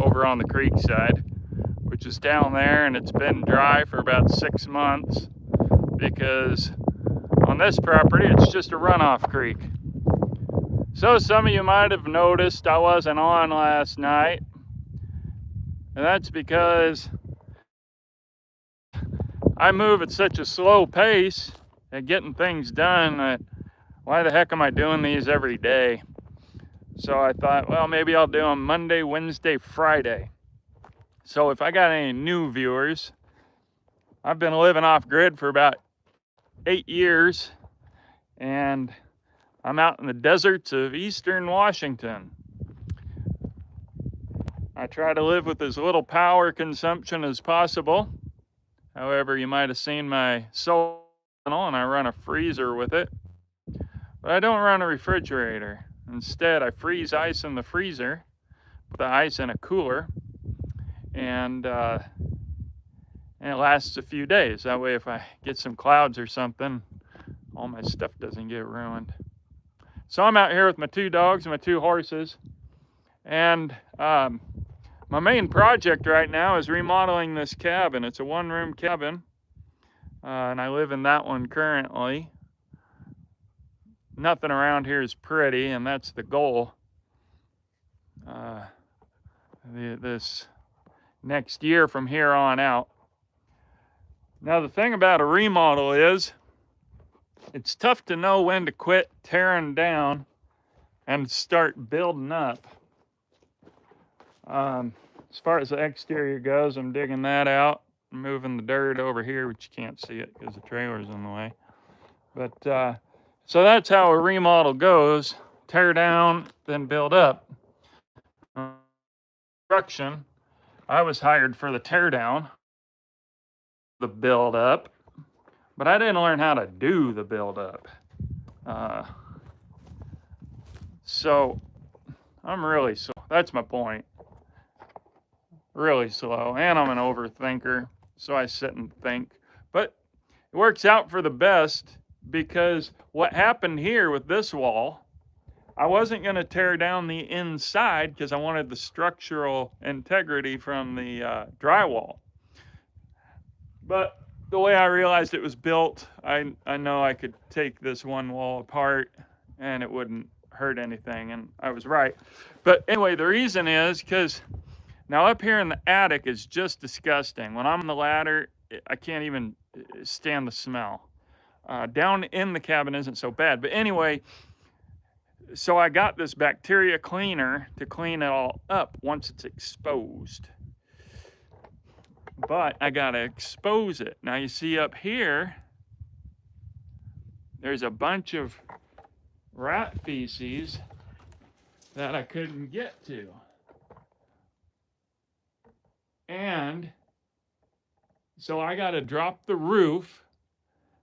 over on the creek side, which is down there, and it's been dry for about 6 months because on this property it's just a runoff creek. So some of you might have noticed I wasn't on last night, and that's because I move at such a slow pace at getting things done that why the heck am I doing these every day? So I thought, well, maybe I'll do them Monday, Wednesday, Friday. So if I got any new viewers, I've been living off grid for about 8 years, and I'm out in the deserts of eastern Washington. I try to live with as little power consumption as possible. However, you might have seen my solar panel, and I run a freezer with it. But I don't run a refrigerator. Instead, I freeze ice in the freezer, put the ice in a cooler, and it lasts a few days. That way, if I get some clouds or something, all my stuff doesn't get ruined. So I'm out here with my 2 dogs and my 2 horses, and my main project right now is remodeling this cabin. It's a 1-room cabin, and I live in that one currently. Nothing around here is pretty, and that's the goal. This next year from here on out. Now the thing about a remodel is it's tough to know when to quit tearing down and start building up. As far as the exterior goes, I'm digging that out, moving the dirt over here, which you can't see it because the trailer's in the way. But so that's how a remodel goes: tear down, then build up. Construction, I was hired for the tear down, the build up, but I didn't learn how to do the build up. So I'm really slow. That's my point. Really slow, and I'm an overthinker, so I sit and think. But it works out for the best, because what happened here with this wall, I wasn't going to tear down the inside because I wanted the structural integrity from the drywall. But the way I realized it was built, I know I could take this one wall apart and it wouldn't hurt anything, and I was right. But anyway, the reason is because now up here in the attic is just disgusting. When I'm on the ladder, I can't even stand the smell. Down in the cabin isn't so bad. But anyway, so I got this bacteria cleaner to clean it all up once it's exposed. But I gotta expose it. Now you see up here, there's a bunch of rat feces that I couldn't get to. And so I gotta drop the roof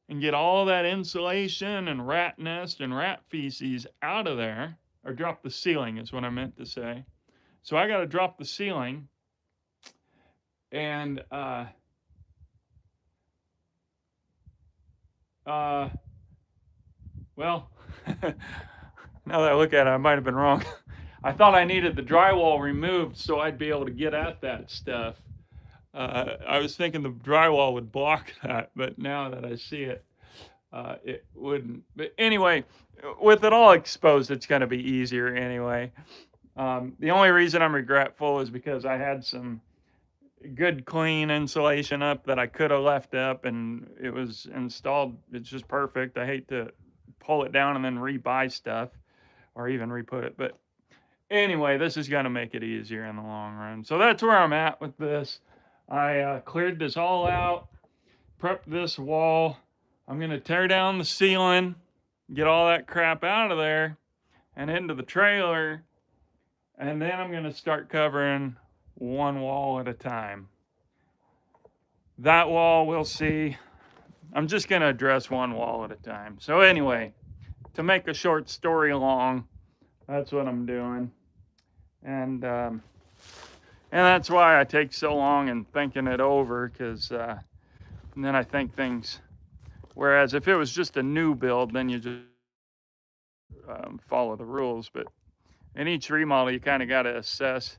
and get all that insulation and rat nest and rat feces out of there, or drop the ceiling is what I meant to say. So I got to drop the ceiling, and well, now that I look at it, I might have been wrong. I thought I needed the drywall removed so I'd be able to get at that stuff. I was thinking the drywall would block that, but now that I see it, it wouldn't. But anyway, with it all exposed, it's going to be easier anyway. The only reason I'm regretful is because I had some good clean insulation up that I could have left up, and it was installed. It's just perfect. I hate to pull it down and then rebuy stuff or even re-put it. But anyway, this is going to make it easier in the long run. So that's where I'm at with this. I cleared this all out, prepped this wall. I'm going to tear down the ceiling, get all that crap out of there and into the trailer, and then I'm going to start covering one wall at a time. That wall, we'll see. I'm just going to address one wall at a time. So anyway, to make a short story long, that's what I'm doing. And that's why I take so long in thinking it over, because then I think things. Whereas if it was just a new build, then you just follow the rules. But in each remodel, you kind of got to assess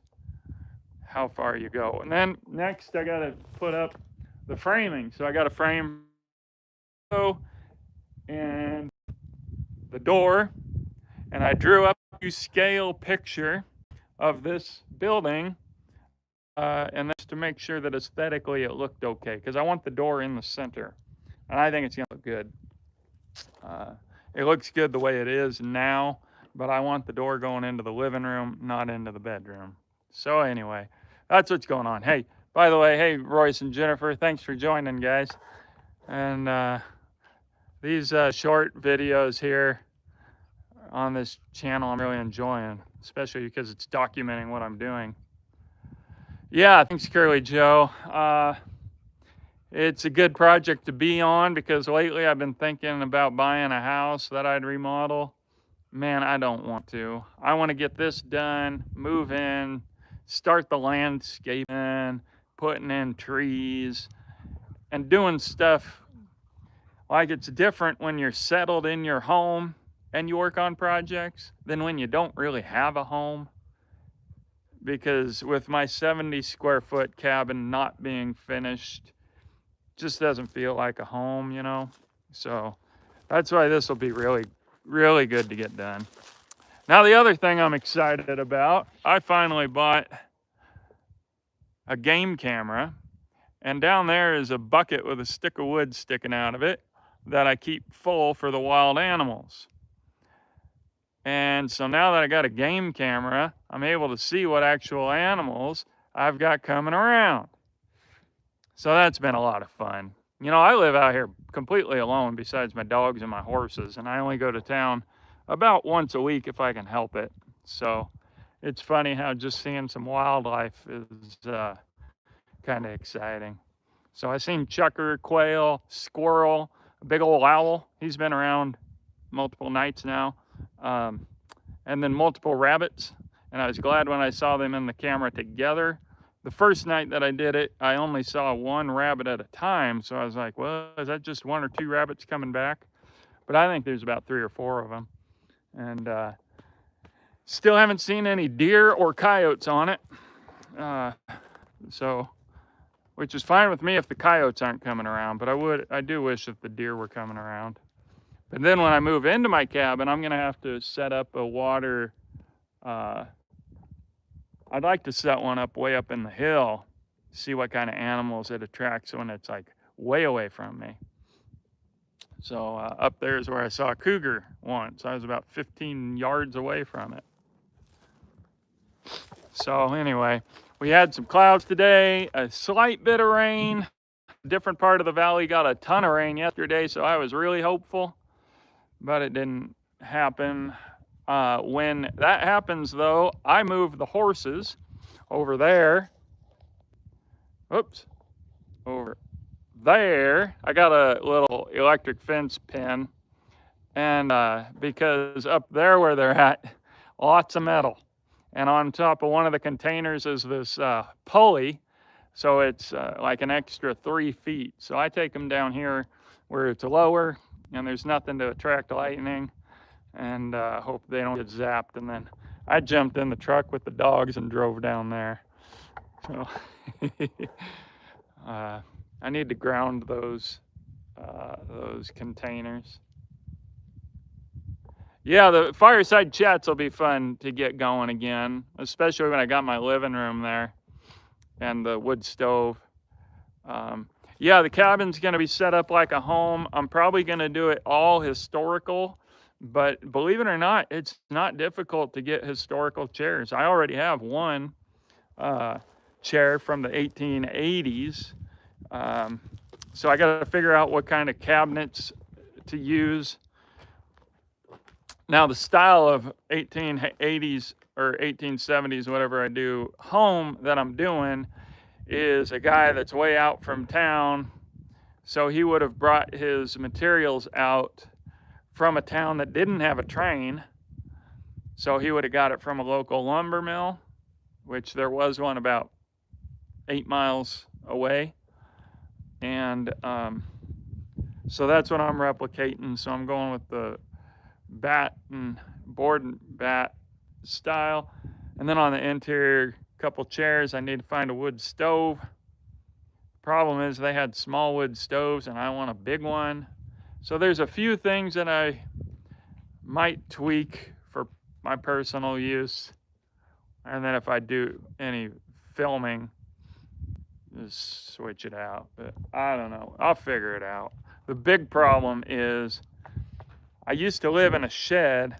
how far you go. And then next I got to put up the framing. So I got a frame and the door, and I drew up a scale picture of this building, and that's to make sure that aesthetically it looked okay, because I want the door in the center, and I think it's gonna look good. Uh, it looks good the way it is now, but I want the door going into the living room, not into the bedroom. So anyway, that's what's going on. Hey, by the way, hey Royce and Jennifer, thanks for joining, guys. And these short videos here on this channel I'm really enjoying, especially because it's documenting what I'm doing. Yeah, thanks Curly Joe. It's a good project to be on because lately I've been thinking about buying a house that I'd remodel. Man, I don't want to. I want to get this done, move in, start the landscaping, putting in trees, and doing stuff. Like, it's different when you're settled in your home and you work on projects than when you don't really have a home. Because with my 70 square foot cabin not being finished, just doesn't feel like a home, you know? So that's why this will be really, really good to get done. Now, the other thing I'm excited about, I finally bought a game camera, and down there is a bucket with a stick of wood sticking out of it that I keep full for the wild animals. And so now that I got a game camera, I'm able to see what actual animals I've got coming around. So that's been a lot of fun. You know, I live out here completely alone besides my dogs and my horses, and I only go to town about once a week if I can help it. So it's funny how just seeing some wildlife is kind of exciting. So I seen chukar, quail, squirrel, a big old owl. He's been around multiple nights now. And then multiple rabbits. And I was glad when I saw them in the camera together. The first night that I did it, I only saw one rabbit at a time. So I was like, well, is that just one or two rabbits coming back? But I think there's about 3 or 4 of them. And still haven't seen any deer or coyotes on it. So, which is fine with me if the coyotes aren't coming around, but I do wish that the deer were coming around. But then when I move into my cabin, I'm gonna have to set up a water, I'd like to set one up way up in the hill, see what kind of animals it attracts when it's like way away from me. So up there is where I saw a cougar once. I was about 15 yards away from it. So anyway, we had some clouds today, a slight bit of rain. A different part of the valley got a ton of rain yesterday, so I was really hopeful, but it didn't happen. When that happens, though, I move the horses over there. Oops, over there. I got a little electric fence pin, and because up there where they're at, lots of metal. And on top of one of the containers is this pulley, so it's like an extra 3 feet. So I take them down here where it's lower and there's nothing to attract lightning, and hope they don't get zapped. And then I jumped in the truck with the dogs and drove down there. So I need to ground those containers. Yeah, the fireside chats will be fun to get going again, especially when I got my living room there and the wood stove. Yeah, the cabin's going to be set up like a home. I'm probably going to do it all historical, but believe it or not, it's not difficult to get historical chairs. I already have one chair from the 1880s. So I got to figure out what kind of cabinets to use. Now, the style of 1880s or 1870s, whatever I do, home that I'm doing is a guy that's way out from town. So he would have brought his materials out from a town that didn't have a train. So he would have got it from a local lumber mill, which there was one about 8 miles away. And so that's what I'm replicating. So I'm going with the bat and board and bat style. And then on the interior couple chairs. I need to find a wood stove. Problem is they had small wood stoves and I want a big one. So there's a few things that I might tweak for my personal use. And then if I do any filming, just switch it out. But I don't know. I'll figure it out. The big problem is I used to live in a shed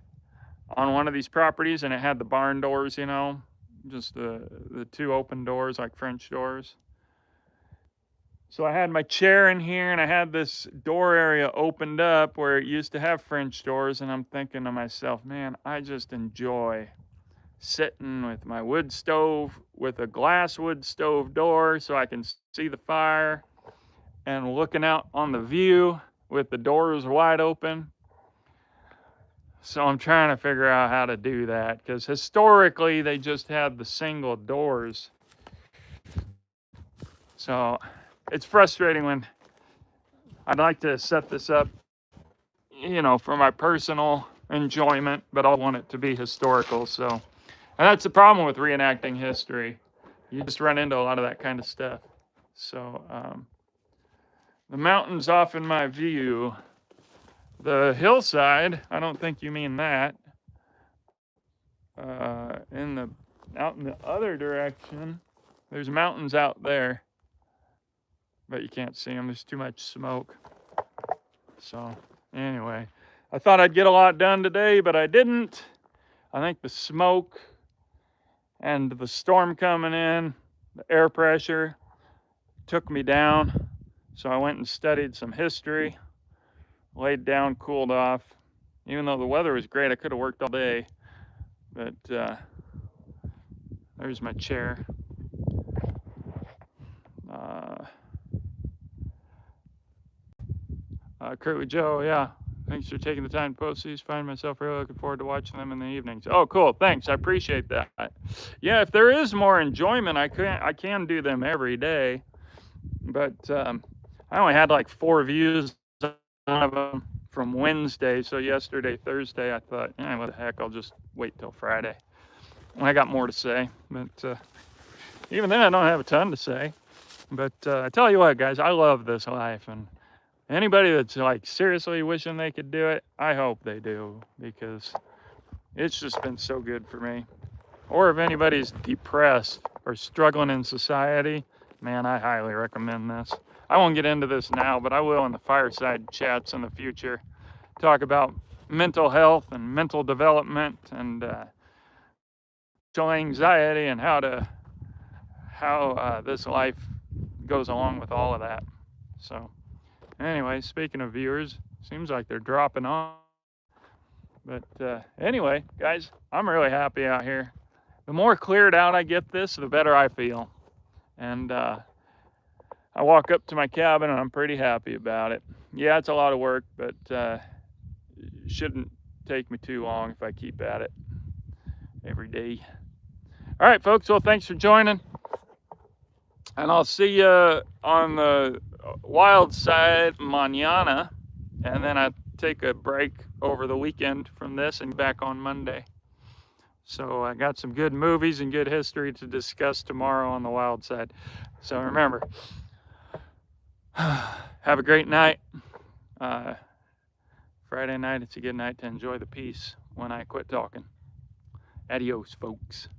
on one of these properties and it had the barn doors, you know, just the two open doors like French doors. So I had my chair in here and I had this door area opened up where it used to have French doors, and I'm thinking to myself, man, I just enjoy sitting with my wood stove with a glass wood stove door so I can see the fire, and looking out on the view with the doors wide open. So I'm trying to figure out how to do that, because historically they just had the single doors. So it's frustrating when I'd like to set this up, you know, for my personal enjoyment, but I want it to be historical. So, and that's the problem with reenacting history. You just run into a lot of that kind of stuff. So the mountains off in my view. The hillside, I don't think you mean that. Out in the other direction, there's mountains out there, but you can't see them. There's too much smoke. So anyway, I thought I'd get a lot done today, but I didn't. I think the smoke and the storm coming in, the air pressure took me down. So I went and studied some history, laid down, cooled off. Even though the weather was great, I could have worked all day. But there's my chair. Kurt Joe, yeah. Thanks for taking the time to post these. Find myself really looking forward to watching them in the evenings. Oh, cool. Thanks. I appreciate that. Yeah, if there is more enjoyment, I can do them every day. But I only had like 4 views of them from Wednesday. So yesterday, Thursday, I thought, what the heck, I'll just wait till Friday when I got more to say. But even then, I don't have a ton to say. But I tell you what, guys, I love this life. And anybody that's like seriously wishing they could do it, I hope they do, because it's just been so good for me. Or if anybody's depressed or struggling in society, man, I highly recommend this. I won't get into this now, but I will in the fireside chats in the future. Talk about mental health and mental development and social anxiety and how this life goes along with all of that. So anyway, speaking of viewers, seems like they're dropping off. But anyway, guys, I'm really happy out here. The more cleared out I get this, the better I feel. And I walk up to my cabin and I'm pretty happy about it. Yeah, it's a lot of work, but it shouldn't take me too long if I keep at it every day. All right, folks, well, thanks for joining. And I'll see you on the wild side mañana. And then I take a break over the weekend from this and back on Monday. So I got some good movies and good history to discuss tomorrow on the wild side. So remember, have a great night. Friday night, it's a good night to enjoy the peace when I quit talking. Adios, folks.